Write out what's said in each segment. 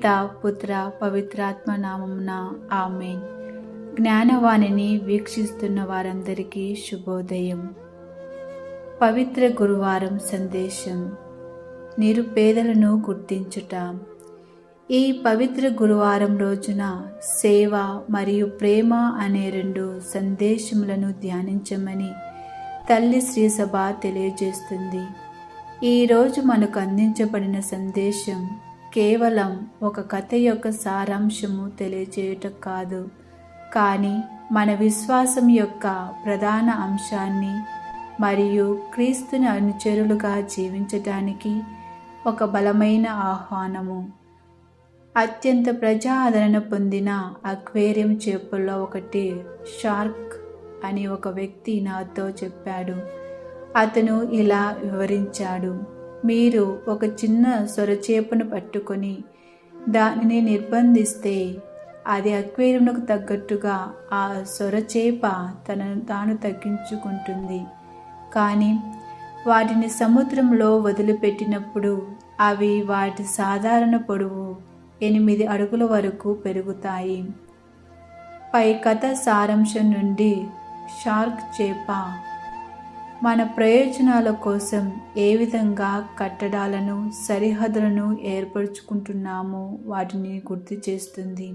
పిత పుత్ర పవిత్రాత్మ నామమున ఆమేన్. జ్ఞానవాణిని వీక్షిస్తున్న వారందరికీ శుభోదయం. పవిత్ర గురువారం సందేశం, నిరుపేదలను గుర్తించుట. ఈ పవిత్ర గురువారం రోజున సేవ మరియు ప్రేమ అనే 2 సందేశములను ధ్యానించమని తల్లి శ్రీ సభ తెలియజేస్తుంది. ఈరోజు మనకు అందించబడిన సందేశం కేవలం ఒక కథ యొక్క సారాంశము తెలియజేయుట కాదు, కానీ మన విశ్వాసం యొక్క ప్రధాన అంశాన్ని మరియు క్రీస్తుని అనుచరులుగా జీవించటానికి ఒక బలమైన ఆహ్వానము. అత్యంత ప్రజాదరణ పొందిన అక్వేరియం చేపల్లో ఒకటి షార్క్ అని ఒక వ్యక్తి నాతో చెప్పాడు. అతను ఇలా వివరించాడు: మీరు ఒక చిన్న సొరచేపను పట్టుకొని దానిని నిర్బంధిస్తే అది అక్వేరియంకు తగ్గట్టుగా ఆ సొరచేప తనను తాను తగ్గించుకుంటుంది. కానీ వాటిని సముద్రంలో వదిలిపెట్టినప్పుడు అవి వాటి సాధారణ పొడవు 8 అడుగుల వరకు పెరుగుతాయి. పై కథ సారాంశం నుండి షార్క్ చేప మన ప్రయోజనాల కోసం ఏ విధంగా కట్టడాలను, సరిహద్దులను ఏర్పరచుకుంటున్నామో వాటిని గుర్తు చేస్తుంది.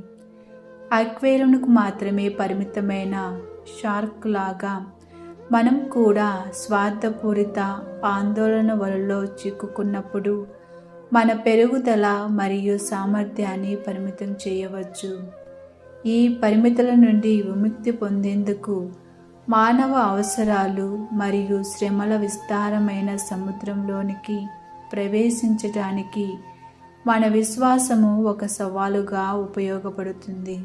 అక్వేరియంకు మాత్రమే పరిమితమైన షార్క్ లాగా మనం కూడా స్వార్థపూరిత ఆందోళన వలలో చిక్కుకున్నప్పుడు మన పెరుగుదల మరియు సామర్థ్యాన్ని పరిమితం చేయవచ్చు. ఈ పరిమితుల నుండి విముక్తి పొందేందుకు మానవ అవసరాలు మరియు శ్రమల విస్తారమైన సముద్రంలోనికి ప్రవేశించటానికి మన విశ్వాసము ఒక సవాలుగా ఉపయోగపడుతుంది.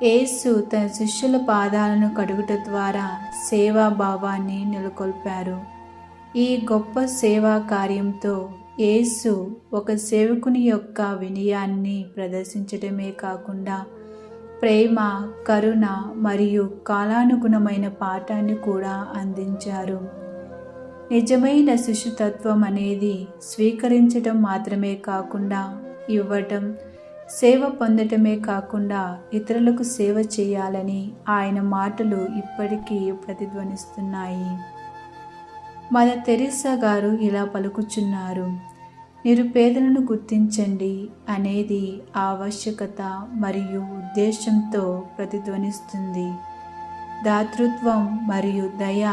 యేసు తన శిష్యుల పాదాలను కడుగుట ద్వారా సేవాభావాన్ని నెలకొల్పారు. ఈ గొప్ప సేవా కార్యంతో యేసు ఒక సేవకుని యొక్క వినయాన్ని ప్రదర్శించడమే కాకుండా ప్రేమ, కరుణ మరియు కాలానుగుణమైన పాఠాన్ని కూడా అందించారు. నిజమైన శిశుతత్వం అనేది స్వీకరించడం మాత్రమే కాకుండా ఇవ్వటం, సేవ పొందటమే కాకుండా ఇతరులకు సేవ చేయాలని ఆయన మాటలు ఇప్పటికీ ప్రతిధ్వనిస్తున్నాయి. మదర్ తెరీసా గారు ఇలా పలుకుచున్నారు: నిరుపేదలను గుర్తించండి అనేది ఆవశ్యకత మరియు ఉద్దేశంతో ప్రతిధ్వనిస్తుంది. దాతృత్వం మరియు దయ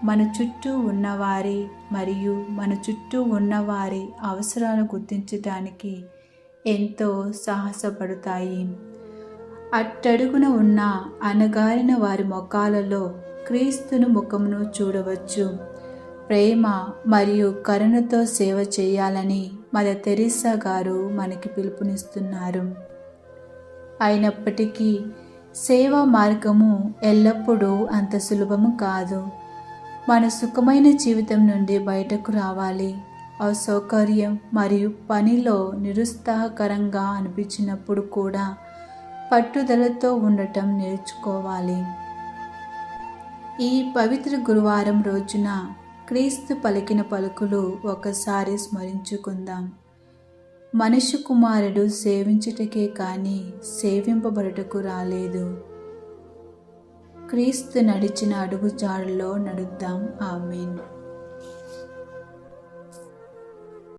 మన చుట్టూ ఉన్నవారి మరియు మన చుట్టూ ఉన్నవారి అవసరాలను గుర్తించడానికి ఎంతో సాహసపడతాయి. అట్టడుగున ఉన్న అణగారిన వారి ముఖాలలో క్రీస్తుని ముఖమును చూడవచ్చు. ప్రేమ మరియు కరుణతో సేవ చేయాలని మదర్ తెరీసా గారు మనకి పిలుపునిస్తున్నారు. అయినప్పటికీ సేవా మార్గము ఎల్లప్పుడూ అంత సులభము కాదు. మన సుఖమైన జీవితం నుండి బయటకు రావాలి. అసౌకర్యం మరియు పనిలో నిరుత్సాహకరంగా అనిపించినప్పుడు కూడా పట్టుదలతో ఉండటం నేర్చుకోవాలి. ఈ పవిత్ర గురువారం రోజున క్రీస్తు పలికిన పలుకులు ఒకసారి స్మరించుకుందాం. మనుష్య కుమారుడు సేవించుటకే కానీ సేవింపబడుటకు రాలేదు. క్రీస్తు నడిచిన అడుగుజాడల్లో నడుద్దాం. ఆమేన్.